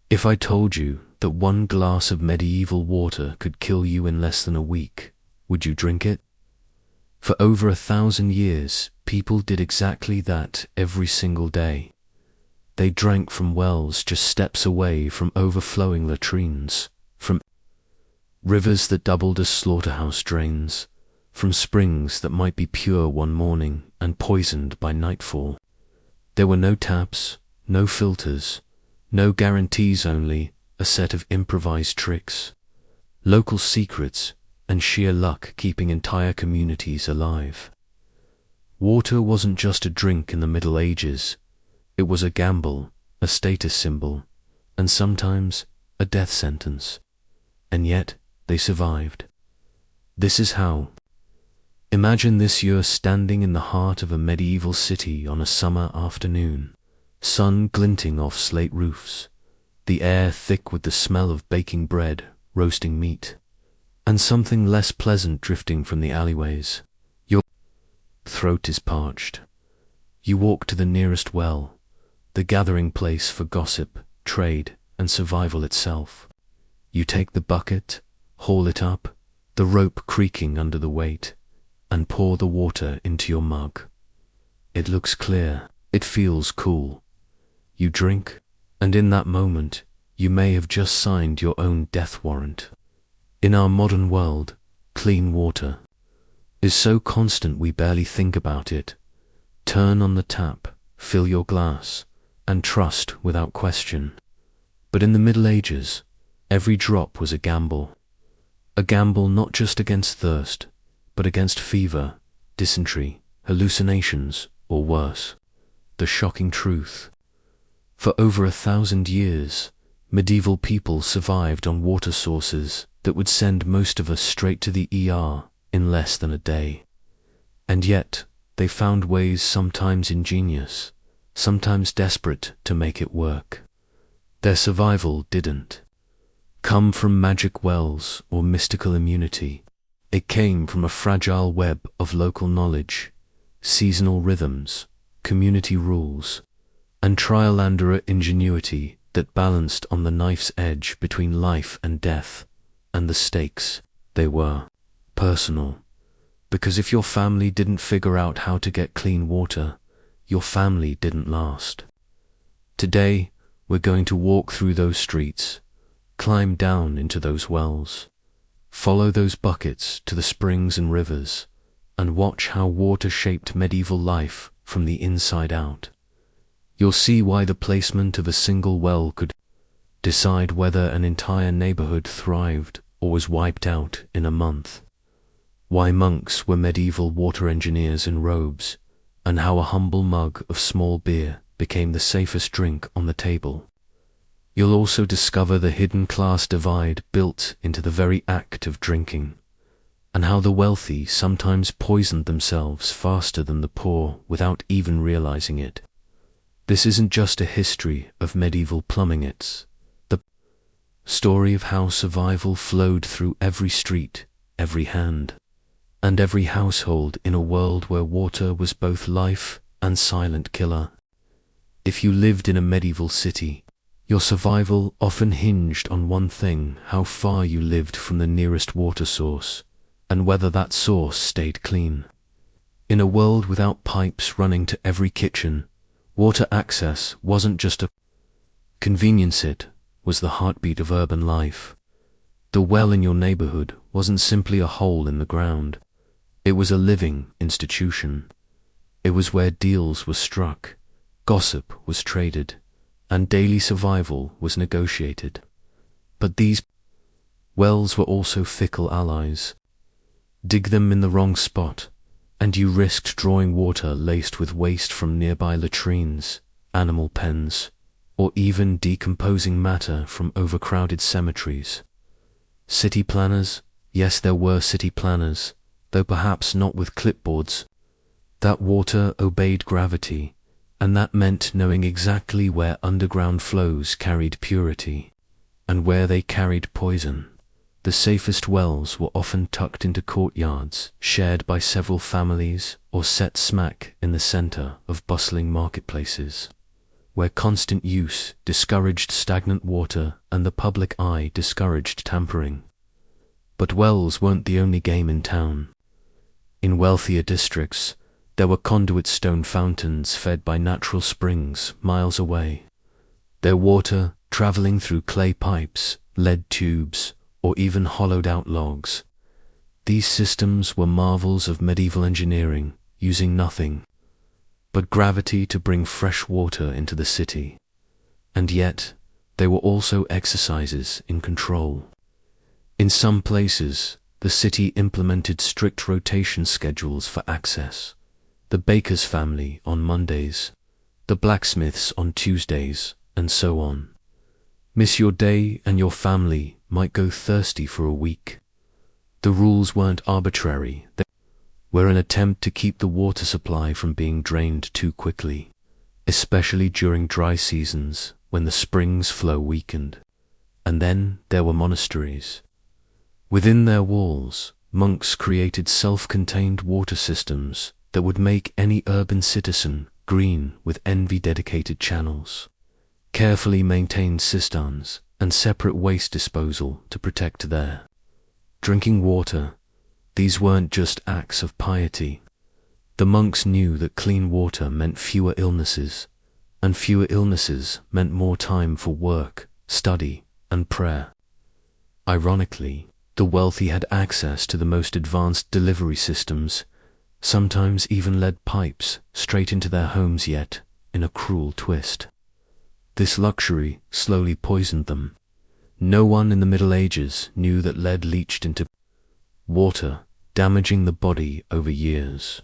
If I told you that one glass of medieval water could kill you in less than a week, would you drink it? For over 1,000 years, people did exactly that every single day. They drank from wells just steps away from overflowing latrines, from rivers that doubled as slaughterhouse drains, from springs that might be pure one morning and poisoned by nightfall. There were no taps, no filters, no guarantees, only a set of improvised tricks, local secrets, and sheer luck keeping entire communities alive. Water wasn't just a drink in the Middle Ages. It was a gamble, a status symbol, and sometimes a death sentence. And yet, they survived. This is how. Imagine this: you're standing in the heart of a medieval city on a summer afternoon, sun glinting off slate roofs, the air thick with the smell of baking bread, roasting meat, and something less pleasant drifting from the alleyways. Your throat is parched. You walk to the nearest well, the gathering place for gossip, trade, and survival itself. You take the bucket, haul it up, the rope creaking under the weight, and pour the water into your mug. It looks clear, it feels cool. You drink, and in that moment, you may have just signed your own death warrant. In our modern world, clean water is so constant we barely think about it. Turn on the tap, fill your glass, and trust without question. But in the Middle Ages, every drop was a gamble. A gamble not just against thirst, but against fever, dysentery, hallucinations, or worse, the shocking truth. For over 1,000 years, medieval people survived on water sources that would send most of us straight to the ER in less than a day. And yet, they found ways, sometimes ingenious, sometimes desperate, to make it work. Their survival didn't come from magic wells or mystical immunity. It came from a fragile web of local knowledge, seasonal rhythms, community rules, and trial-and-error ingenuity that balanced on the knife's edge between life and death. And the stakes, they were personal. Because if your family didn't figure out how to get clean water, your family didn't last. Today, we're going to walk through those streets, climb down into those wells, follow those buckets to the springs and rivers, and watch how water shaped medieval life from the inside out. You'll see why the placement of a single well could decide whether an entire neighborhood thrived or was wiped out in a month. Why monks were medieval water engineers in robes, and how a humble mug of small beer became the safest drink on the table. You'll also discover the hidden class divide built into the very act of drinking, and how the wealthy sometimes poisoned themselves faster than the poor without even realizing it. This isn't just a history of medieval plumbing, it's the story of how survival flowed through every street, every hand, and every household in a world where water was both life and silent killer. If you lived in a medieval city, your survival often hinged on one thing: how far you lived from the nearest water source, and whether that source stayed clean. In a world without pipes running to every kitchen, water access wasn't just a convenience, it was the heartbeat of urban life. The well in your neighborhood wasn't simply a hole in the ground. It was a living institution. It was where deals were struck, gossip was traded, and daily survival was negotiated. But these wells were also fickle allies. Dig them in the wrong spot, and you risked drawing water laced with waste from nearby latrines, animal pens, or even decomposing matter from overcrowded cemeteries. City planners, yes, there were city planners, though perhaps not with clipboards. That water obeyed gravity, and that meant knowing exactly where underground flows carried purity, and where they carried poison. The safest wells were often tucked into courtyards, shared by several families, or set smack in the center of bustling marketplaces, where constant use discouraged stagnant water and the public eye discouraged tampering. But wells weren't the only game in town. In wealthier districts, there were conduit stone fountains fed by natural springs miles away, their water traveling through clay pipes, lead tubes, or even hollowed-out logs. These systems were marvels of medieval engineering, using nothing but gravity to bring fresh water into the city. And yet, they were also exercises in control. In some places, the city implemented strict rotation schedules for access. The baker's family on Mondays, the blacksmiths on Tuesdays, and so on. Miss your day and your family might go thirsty for a week. The rules weren't arbitrary. They were an attempt to keep the water supply from being drained too quickly, especially during dry seasons when the spring's flow weakened. And then there were monasteries. Within their walls, monks created self-contained water systems that would make any urban citizen green with envy-dedicated channels, carefully maintained cisterns, and separate waste disposal to protect their drinking water. These weren't just acts of piety. The monks knew that clean water meant fewer illnesses, and fewer illnesses meant more time for work, study, and prayer. Ironically, the wealthy had access to the most advanced delivery systems, sometimes even lead pipes straight into their homes, yet, in a cruel twist, this luxury slowly poisoned them. No one in the Middle Ages knew that lead leached into water, damaging the body over years.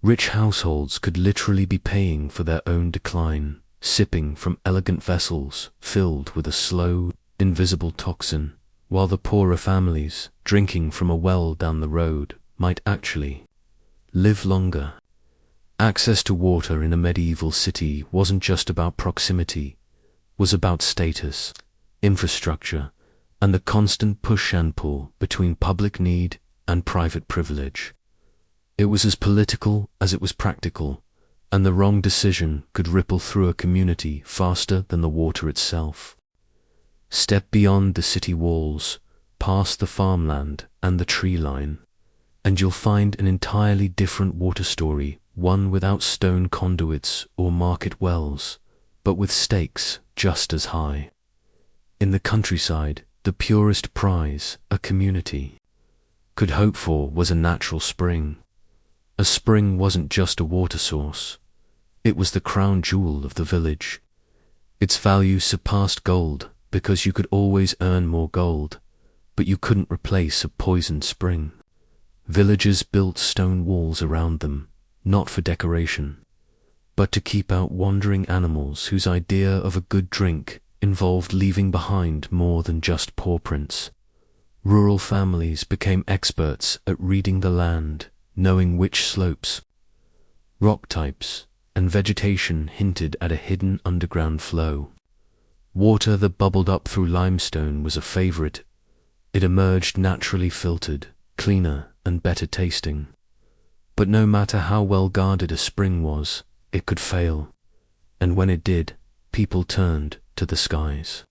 Rich households could literally be paying for their own decline, sipping from elegant vessels filled with a slow, invisible toxin, while the poorer families, drinking from a well down the road, might actually live longer. Access to water in a medieval city wasn't just about proximity, was about status, infrastructure, and the constant push and pull between public need and private privilege. It was as political as it was practical, and the wrong decision could ripple through a community faster than the water itself. Step beyond the city walls, past the farmland and the tree line, and you'll find an entirely different water story, one without stone conduits or market wells, but with stakes just as high. In the countryside, the purest prize a community could hope for was a natural spring. A spring wasn't just a water source. It was the crown jewel of the village. Its value surpassed gold because you could always earn more gold, but you couldn't replace a poisoned spring. Villagers built stone walls around them, not for decoration, but to keep out wandering animals whose idea of a good drink involved leaving behind more than just paw prints. Rural families became experts at reading the land, knowing which slopes, rock types, and vegetation hinted at a hidden underground flow. Water that bubbled up through limestone was a favorite. It emerged naturally filtered, cleaner and better tasting. But no matter how well guarded a spring was, it could fail. And when it did, people turned to the skies.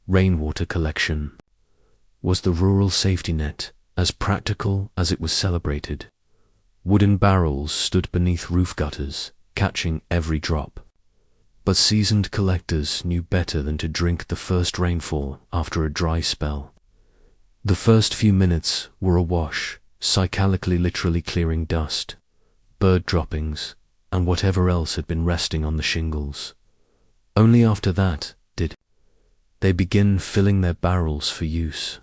Rainwater collection was the rural safety net, as practical as it was celebrated. Wooden barrels stood beneath roof gutters, catching every drop. But seasoned collectors knew better than to drink the first rainfall after a dry spell. The first few minutes were a wash, cyclically literally clearing dust, bird droppings, and whatever else had been resting on the shingles. Only after that did they begin filling their barrels for use.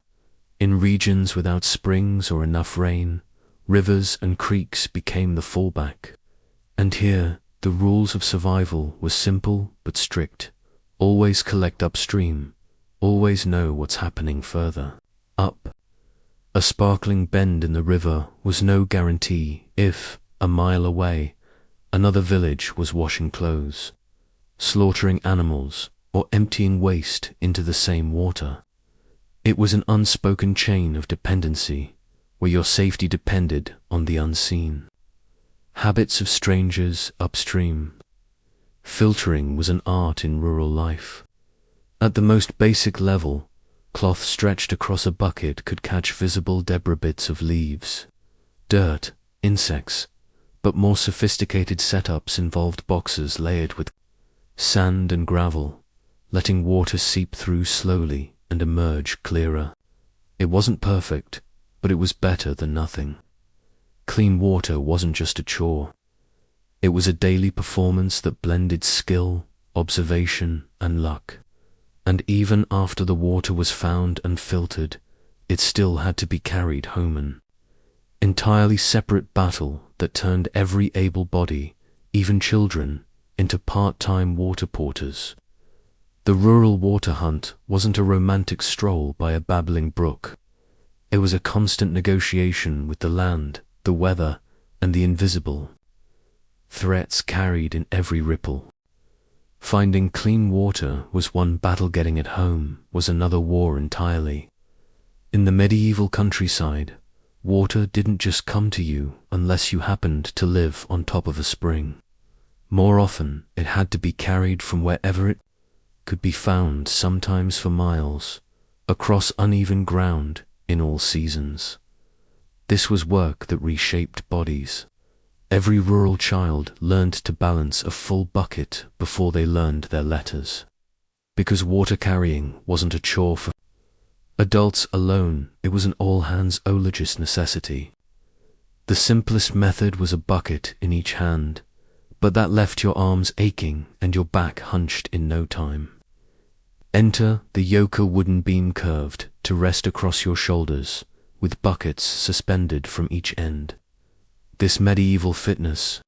In regions without springs or enough rain, rivers and creeks became the fallback. And here, the rules of survival were simple but strict. Always collect upstream. Always know what's happening further up. A sparkling bend in the river was no guarantee if, a mile away, another village was washing clothes, slaughtering animals, or emptying waste into the same water. It was an unspoken chain of dependency, where your safety depended on the unseen. Habits of strangers upstream. Filtering was an art in rural life. At the most basic level, cloth stretched across a bucket could catch visible debris, bits of leaves, dirt, insects, but more sophisticated setups involved boxes layered with sand and gravel, letting water seep through slowly and emerge clearer. It wasn't perfect, but it was better than nothing. Clean water wasn't just a chore. It was a daily performance that blended skill, observation, and luck. And even after the water was found and filtered, it still had to be carried home, an entirely separate battle that turned every able body, even children, into part-time water porters. The rural water hunt wasn't a romantic stroll by a babbling brook. It was a constant negotiation with the land, the weather, and the invisible. Threats carried in every ripple. Finding clean water was one battle, getting it home was another war entirely. In the medieval countryside, water didn't just come to you unless you happened to live on top of a spring. More often, it had to be carried from wherever it could be found, sometimes for miles, across uneven ground in all seasons. This was work that reshaped bodies. Every rural child learned to balance a full bucket before they learned their letters. Because water carrying wasn't a chore for adults alone, it was an all-hands-on-deck necessity. The simplest method was a bucket in each hand, but that left your arms aching and your back hunched in no time. Enter the yoke, a wooden beam curved to rest across your shoulders, with buckets suspended from each end. This medieval fitness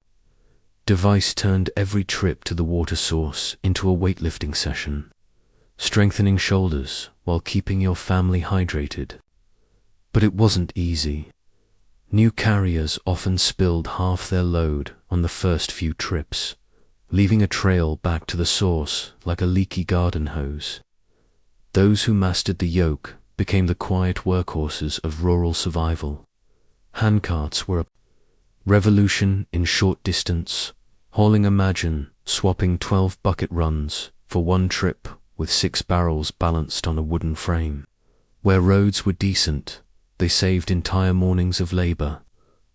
device turned every trip to the water source into a weightlifting session, strengthening shoulders while keeping your family hydrated. But it wasn't easy. New carriers often spilled half their load on the first few trips, leaving a trail back to the source like a leaky garden hose. Those who mastered the yoke became the quiet workhorses of rural survival. Handcarts were a revolution in short distance, hauling. Imagine swapping 12 bucket runs for one trip with 6 barrels balanced on a wooden frame. Where roads were decent, they saved entire mornings of labor.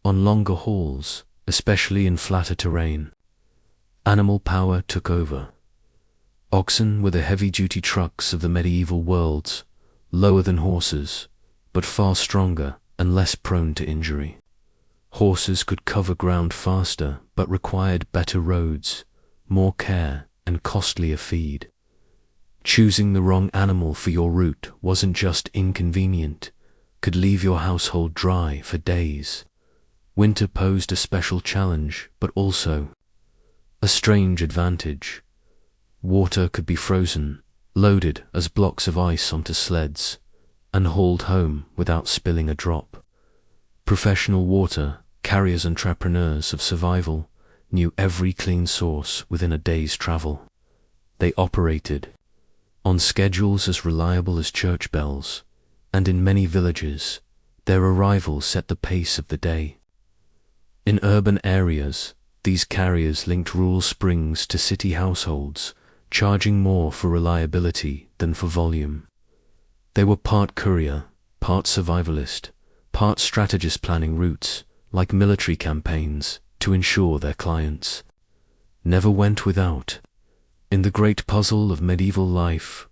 On longer hauls, especially in flatter terrain, animal power took over. Oxen were the heavy-duty trucks of the medieval worlds, lower than horses, but far stronger and less prone to injury. Horses could cover ground faster, but required better roads, more care, and costlier feed. Choosing the wrong animal for your route wasn't just inconvenient, could leave your household dry for days. Winter posed a special challenge, but also a strange advantage. Water could be frozen, loaded as blocks of ice onto sleds, and hauled home without spilling a drop. Professional water carriers, entrepreneurs of survival, knew every clean source within a day's travel. They operated on schedules as reliable as church bells, and in many villages, their arrival set the pace of the day. In urban areas, these carriers linked rural springs to city households, charging more for reliability than for volume. They were part courier, part survivalist, part strategist, planning routes, like military campaigns, to ensure their clients never went without. In the great puzzle of medieval life,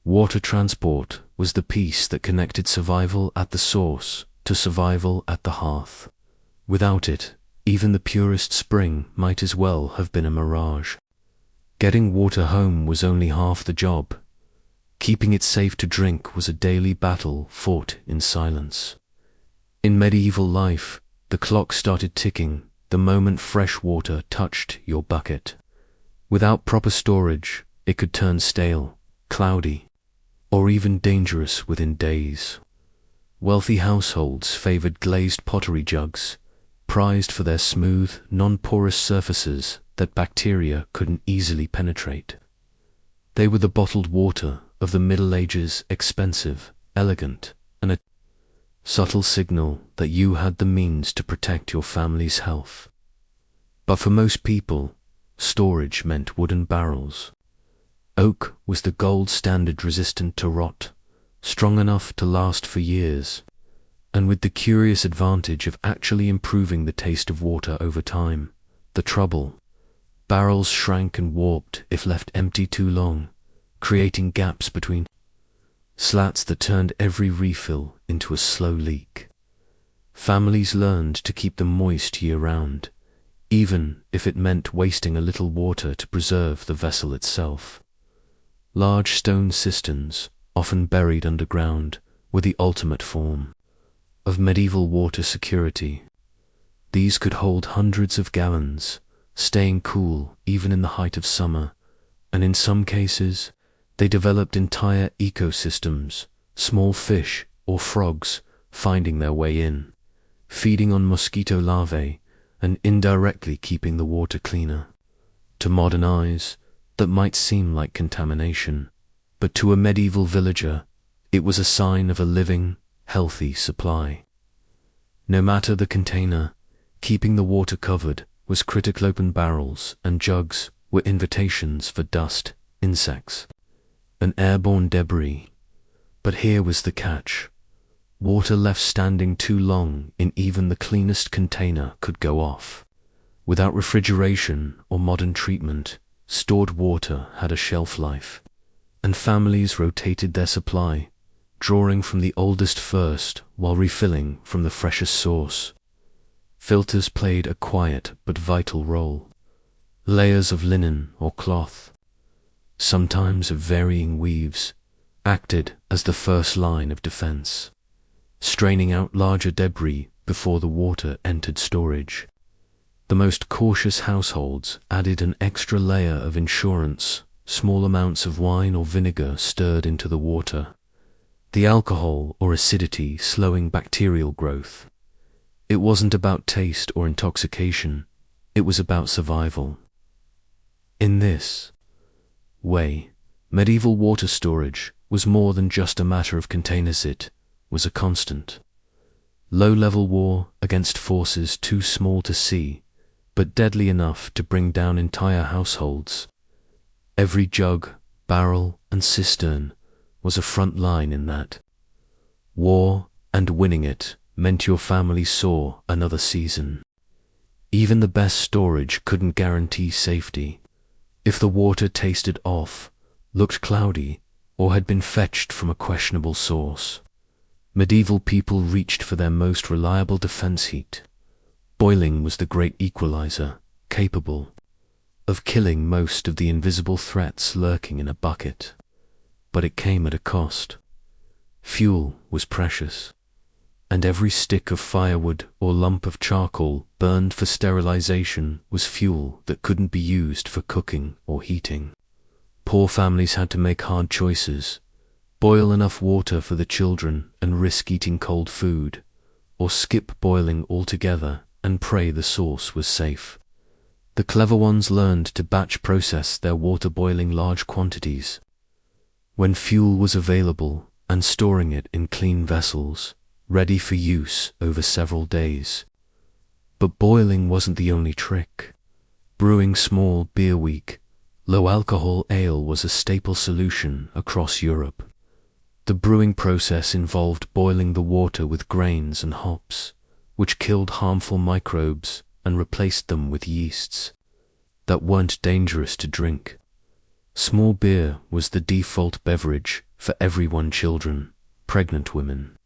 water transport was the piece that connected survival at the source to survival at the hearth. Without it, even the purest spring might as well have been a mirage. Getting water home was only half the job. Keeping it safe to drink was a daily battle fought in silence. In medieval life, the clock started ticking the moment fresh water touched your bucket. Without proper storage, it could turn stale, cloudy, or even dangerous within days. Wealthy households favored glazed pottery jugs, prized for their smooth, non-porous surfaces that bacteria couldn't easily penetrate. They were the bottled water of the Middle Ages, expensive, elegant, and a subtle signal that you had the means to protect your family's health. But for most people, storage meant wooden barrels. Oak was the gold standard, resistant to rot, strong enough to last for years, and with the curious advantage of actually improving the taste of water over time. The trouble: barrels shrank and warped if left empty too long, creating gaps between slats that turned every refill into a slow leak. Families learned to keep them moist year-round, even if it meant wasting a little water to preserve the vessel itself. Large stone cisterns, often buried underground, were the ultimate form of medieval water security. These could hold hundreds of gallons, staying cool even in the height of summer, and in some cases, they developed entire ecosystems, small fish or frogs finding their way in, feeding on mosquito larvae and indirectly keeping the water cleaner. To modern eyes, that might seem like contamination, but to a medieval villager, it was a sign of a living, healthy supply. No matter the container, keeping the water covered was critical. Open barrels and jugs were invitations for dust, insects, and airborne debris. But here was the catch: water left standing too long in even the cleanest container could go off. Without refrigeration or modern treatment, stored water had a shelf life, and families rotated their supply, drawing from the oldest first while refilling from the freshest source. Filters played a quiet but vital role. Layers of linen or cloth, sometimes of varying weaves, acted as the first line of defense, straining out larger debris before the water entered storage. The most cautious households added an extra layer of insurance, small amounts of wine or vinegar stirred into the water, the alcohol or acidity slowing bacterial growth. It wasn't about taste or intoxication, it was about survival. In this way, medieval water storage was more than just a matter of containers, it was a constant. Low-level war against forces too small to see, but deadly enough to bring down entire households. Every jug, barrel, and cistern was a front line in that war, and winning it meant your family saw another season. Even the best storage couldn't guarantee safety. If the water tasted off, looked cloudy, or had been fetched from a questionable source, medieval people reached for their most reliable defense: heat. Boiling was the great equalizer, capable of killing most of the invisible threats lurking in a bucket. But it came at a cost. Fuel was precious, and every stick of firewood or lump of charcoal burned for sterilization was fuel that couldn't be used for cooking or heating. Poor families had to make hard choices: boil enough water for the children and risk eating cold food, or skip boiling altogether and pray the source was safe. The clever ones learned to batch process their water, boiling large quantities when fuel was available and storing it in clean vessels, ready for use over several days. But boiling wasn't the only trick. Brewing small, beer-weak, low-alcohol ale was a staple solution across Europe. The brewing process involved boiling the water with grains and hops, which killed harmful microbes and replaced them with yeasts that weren't dangerous to drink. Small beer was the default beverage for everyone: children, pregnant women,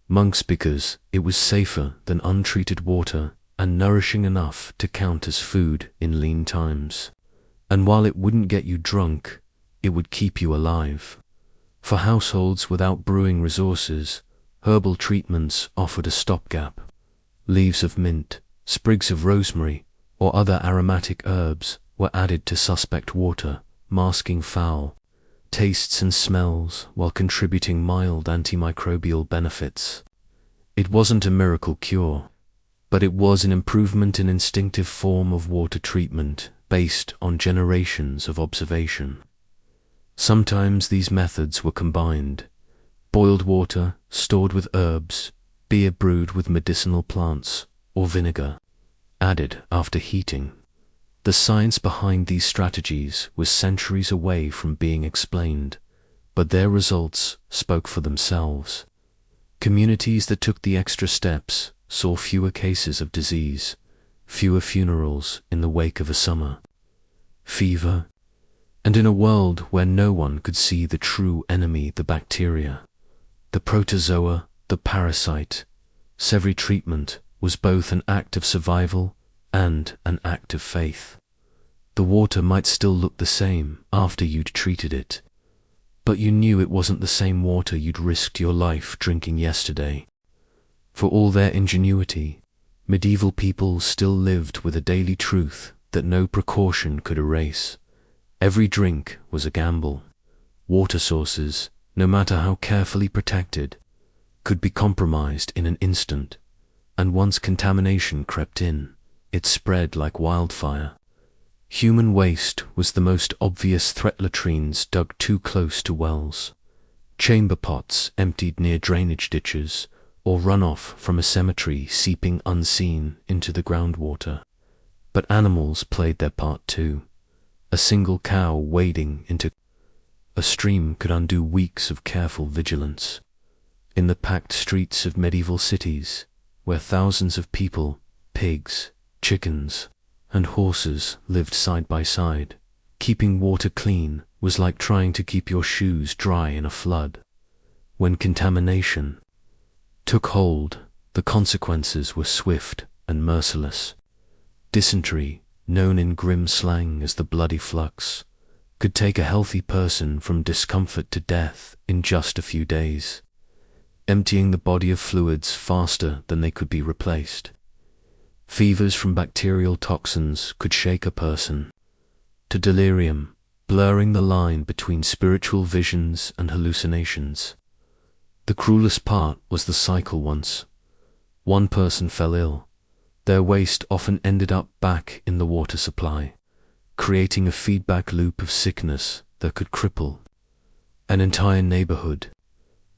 monks, because it was safer than untreated water and nourishing enough to count as food in lean times. And while it wouldn't get you drunk, it would keep you alive. For households without brewing resources, herbal treatments offered a stopgap. Leaves of mint, sprigs of rosemary, or other aromatic herbs were added to suspect water, masking foul tastes and smells while contributing mild antimicrobial benefits. It wasn't a miracle cure, but it was an improvement in instinctive form of water treatment based on generations of observation. Sometimes these methods were combined: boiled water stored with herbs, beer brewed with medicinal plants, or vinegar added after heating. The science behind these strategies was centuries away from being explained, but their results spoke for themselves. Communities that took the extra steps saw fewer cases of disease, fewer funerals in the wake of a summer fever, and in a world where no one could see the true enemy, the bacteria, the protozoa, the parasite, every treatment was both an act of survival and an act of faith. The water might still look the same after you'd treated it, but you knew it wasn't the same water you'd risked your life drinking yesterday. For all their ingenuity, medieval people still lived with a daily truth that no precaution could erase. Every drink was a gamble. Water sources, no matter how carefully protected, could be compromised in an instant, and once contamination crept in, it spread like wildfire. Human waste was the most obvious threat. Latrines dug too close to wells, chamber pots emptied near drainage ditches, or runoff from a cemetery seeping unseen into the groundwater. But animals played their part too. A single cow wading into a stream could undo weeks of careful vigilance. In the packed streets of medieval cities, where thousands of people, pigs, chickens, and horses lived side by side, keeping water clean was like trying to keep your shoes dry in a flood. When contamination took hold, the consequences were swift and merciless. Dysentery, known in grim slang as the bloody flux, could take a healthy person from discomfort to death in just a few days, emptying the body of fluids faster than they could be replaced. Fevers from bacterial toxins could shake a person to delirium, blurring the line between spiritual visions and hallucinations. The cruelest part was the cycle. Once one person fell ill, their waste often ended up back in the water supply, creating a feedback loop of sickness that could cripple an entire neighborhood.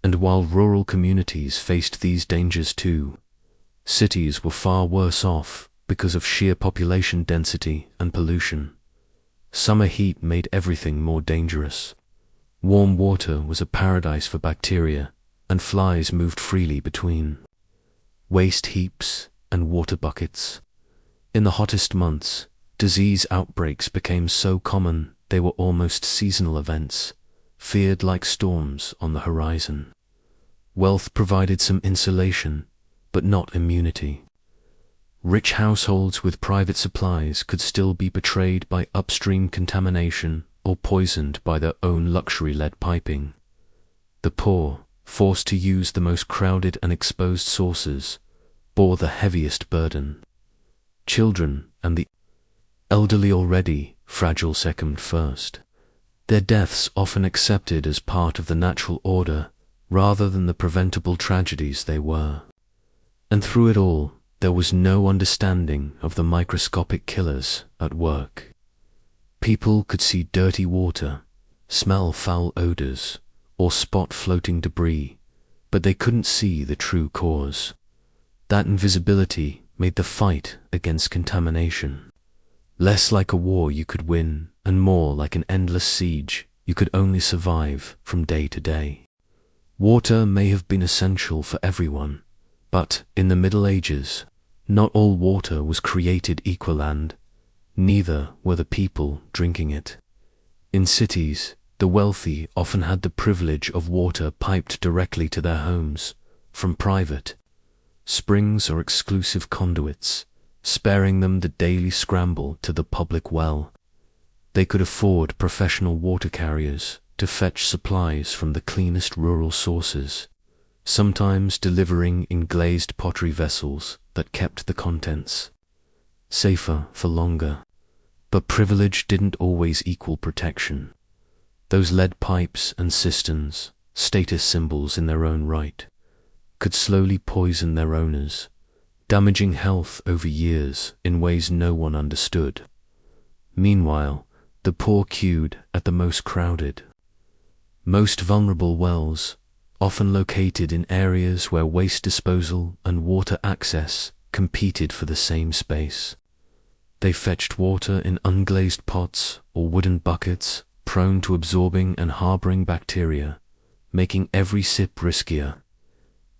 And while rural communities faced these dangers too, cities were far worse off because of sheer population density and pollution. Summer heat made everything more dangerous. Warm water was a paradise for bacteria, and flies moved freely between waste heaps and water buckets. In the hottest months, disease outbreaks became so common they were almost seasonal events, feared like storms on the horizon. Wealth provided some insulation, but not immunity. Rich households with private supplies could still be betrayed by upstream contamination or poisoned by their own luxury lead piping. The poor, forced to use the most crowded and exposed sources, bore the heaviest burden. Children and the elderly, already fragile, succumbed first. Their deaths often accepted as part of the natural order rather than the preventable tragedies they were. And through it all, there was no understanding of the microscopic killers at work. People could see dirty water, smell foul odors, or spot floating debris, but they couldn't see the true cause. That invisibility made the fight against contamination less like a war you could win and more like an endless siege you could only survive from day to day. Water may have been essential for everyone, but in the Middle Ages, not all water was created equal, and neither were the people drinking it. In cities, the wealthy often had the privilege of water piped directly to their homes, from private springs or exclusive conduits, sparing them the daily scramble to the public well. They could afford professional water carriers to fetch supplies from the cleanest rural sources, sometimes delivering in glazed pottery vessels that kept the contents safer for longer. But privilege didn't always equal protection. Those lead pipes and cisterns, status symbols in their own right, could slowly poison their owners, damaging health over years in ways no one understood. Meanwhile, the poor queued at the most crowded, most vulnerable wells, often located in areas where waste disposal and water access competed for the same space. They fetched water in unglazed pots or wooden buckets, prone to absorbing and harboring bacteria, making every sip riskier.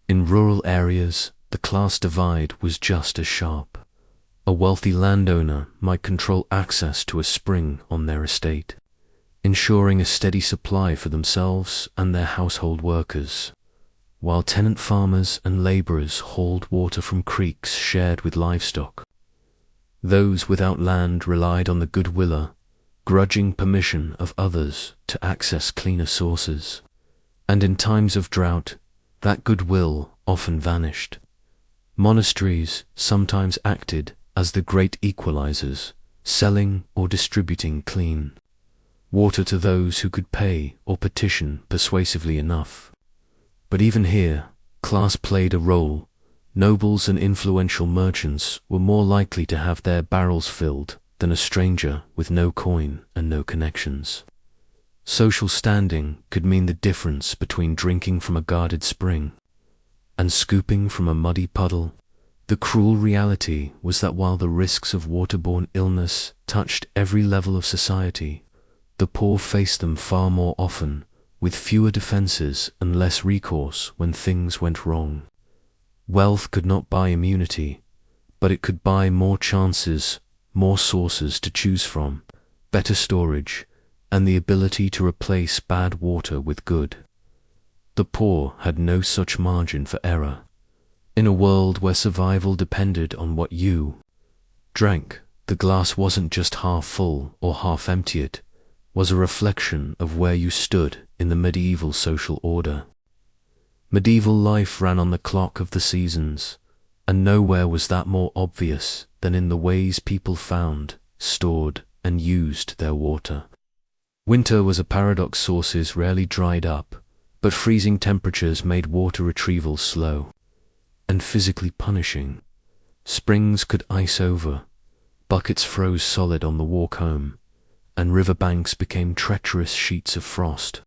In rural areas, the class divide was just as sharp. A wealthy landowner might control access to a spring on their estate, ensuring a steady supply for themselves and their household workers, while tenant farmers and laborers hauled water from creeks shared with livestock. Those without land relied on the goodwill, grudging permission of others to access cleaner sources. And in times of drought, that goodwill often vanished. Monasteries sometimes acted as the great equalizers, selling or distributing clean water to those who could pay or petition persuasively enough. But even here, class played a role. Nobles and influential merchants were more likely to have their barrels filled than a stranger with no coin and no connections. Social standing could mean the difference between drinking from a guarded spring and scooping from a muddy puddle. The cruel reality was that while the risks of waterborne illness touched every level of society, the poor faced them far more often, with fewer defenses and less recourse when things went wrong. Wealth could not buy immunity, but it could buy more chances, more sources to choose from, better storage, and the ability to replace bad water with good. The poor had no such margin for error. In a world where survival depended on what you drank, the glass wasn't just half full or half empty, it was a reflection of where you stood in the medieval social order. Medieval life ran on the clock of the seasons, and nowhere was that more obvious than in the ways people found, stored, and used their water. Winter was a paradox. Sources rarely dried up, but freezing temperatures made water retrieval slow and physically punishing. Springs could ice over, buckets froze solid on the walk home, and riverbanks became treacherous sheets of frost.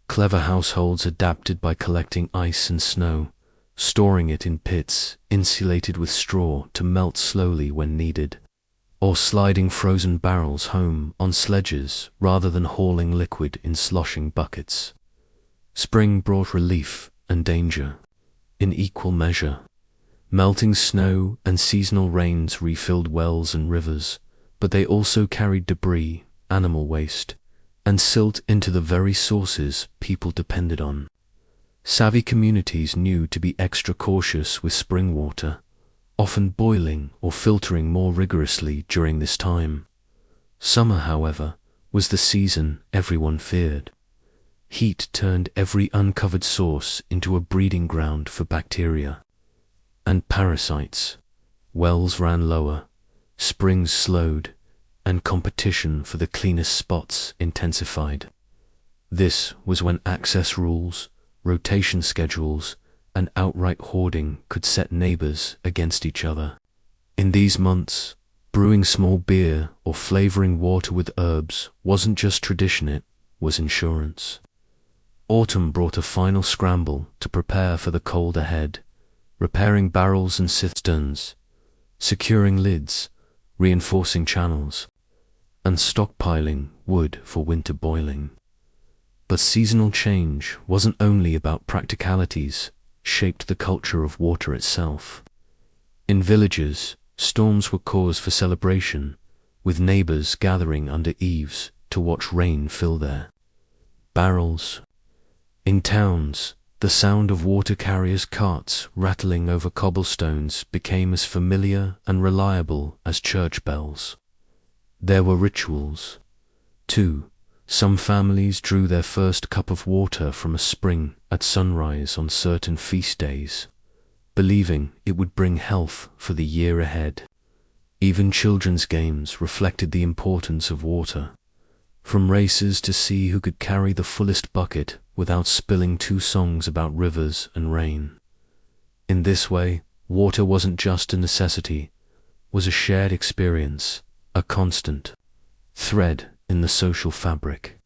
Clever households adapted by collecting ice and snow, storing it in pits insulated with straw to melt slowly when needed, or sliding frozen barrels home on sledges rather than hauling liquid in sloshing buckets. Spring brought relief and danger in equal measure. Melting snow and seasonal rains refilled wells and rivers, but they also carried debris, animal waste, and silt into the very sources people depended on. Savvy communities knew to be extra cautious with spring water, often boiling or filtering more rigorously during this time. Summer, however, was the season everyone feared. Heat turned every uncovered source into a breeding ground for bacteria and parasites. Wells ran lower, springs slowed, and competition for the cleanest spots intensified. This was when access rules, rotation schedules, and outright hoarding could set neighbors against each other. In these months, brewing small beer or flavoring water with herbs wasn't just tradition, it was insurance. Autumn brought a final scramble to prepare for the cold ahead, repairing barrels and cisterns, securing lids, reinforcing channels, and stockpiling wood for winter boiling. But seasonal change wasn't only about practicalities, shaped the culture of water itself. In villages, storms were cause for celebration, with neighbors gathering under eaves to watch rain fill their barrels. In towns, the sound of water carriers' carts rattling over cobblestones became as familiar and reliable as church bells. There were rituals, too. Some families drew their first cup of water from a spring at sunrise on certain feast days, believing it would bring health for the year ahead. Even children's games reflected the importance of water, from races to see who could carry the fullest bucket without spilling two songs about rivers and rain. In this way, water wasn't just a necessity, was a shared experience, a constant thread in the social fabric.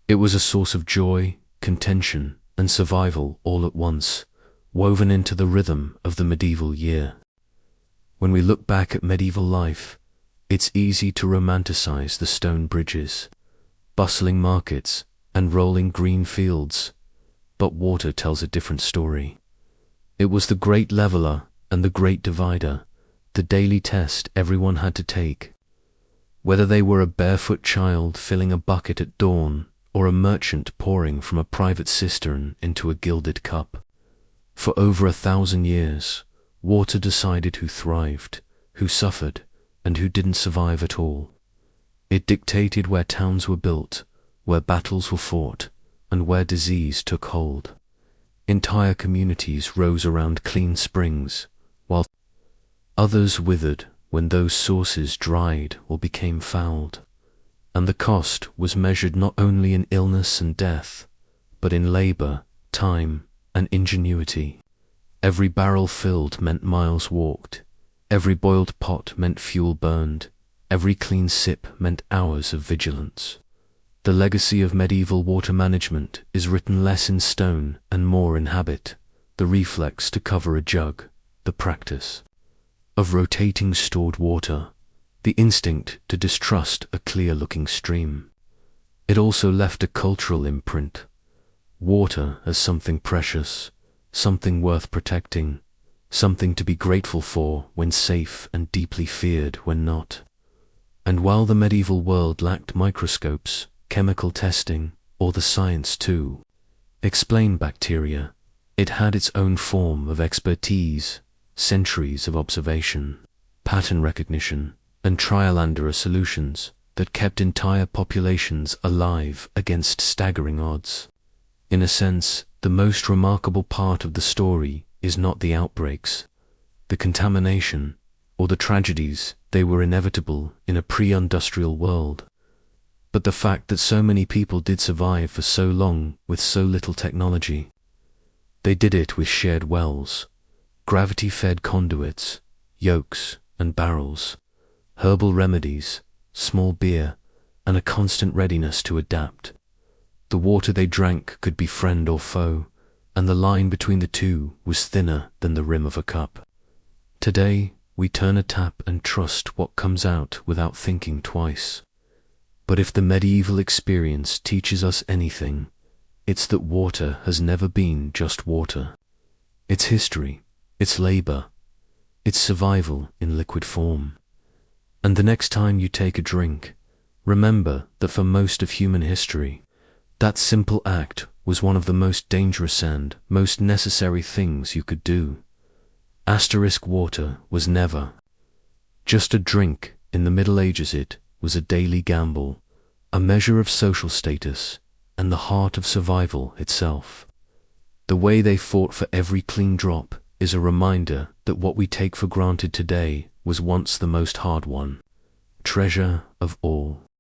It was a source of joy, contention, and survival all at once, woven into the rhythm of the medieval year. When we look back at medieval life, It's easy to romanticize the stone bridges, bustling markets, and rolling green fields, but water tells a different story. It was the great leveler and the great divider, the daily test everyone had to take. Whether they were a barefoot child filling a bucket at dawn, or a merchant pouring from a private cistern into a gilded cup. For over 1,000 years, water decided who thrived, who suffered, and who didn't survive at all. It dictated where towns were built, where battles were fought, and where disease took hold. Entire communities rose around clean springs, while others withered when those sources dried or became fouled. And the cost was measured not only in illness and death, but in labor, time, and ingenuity. Every barrel filled meant miles walked. Every boiled pot meant fuel burned. Every clean sip meant hours of vigilance. The legacy of medieval water management is written less in stone and more in habit, the reflex to cover a jug, the practice of rotating stored water, the instinct to distrust a clear-looking stream. It also left a cultural imprint. Water as something precious, something worth protecting, something to be grateful for when safe and deeply feared when not. And while the medieval world lacked microscopes, chemical testing, or the science to explain bacteria, it had its own form of expertise, centuries of observation, pattern recognition, and trial and error solutions that kept entire populations alive against staggering odds. In a sense, the most remarkable part of the story is not the outbreaks, the contamination, or the tragedies. They were inevitable in a pre-industrial world, but the fact that so many people did survive for so long with so little technology. They did it with shared wells, gravity-fed conduits, yokes and barrels, herbal remedies, small beer, and a constant readiness to adapt. The water they drank could be friend or foe, and the line between the two was thinner than the rim of a cup. Today, we turn a tap and trust what comes out without thinking twice. But if the medieval experience teaches us anything, it's that water has never been just water. It's history, it's labor, it's survival in liquid form. And the next time you take a drink, remember that for most of human history, that simple act was one of the most dangerous and most necessary things you could do. Water was never just a drink. In the Middle Ages it was a daily gamble, a measure of social status, and the heart of survival itself. The way they fought for every clean drop is a reminder that what we take for granted today was once the most hard-won treasure of all.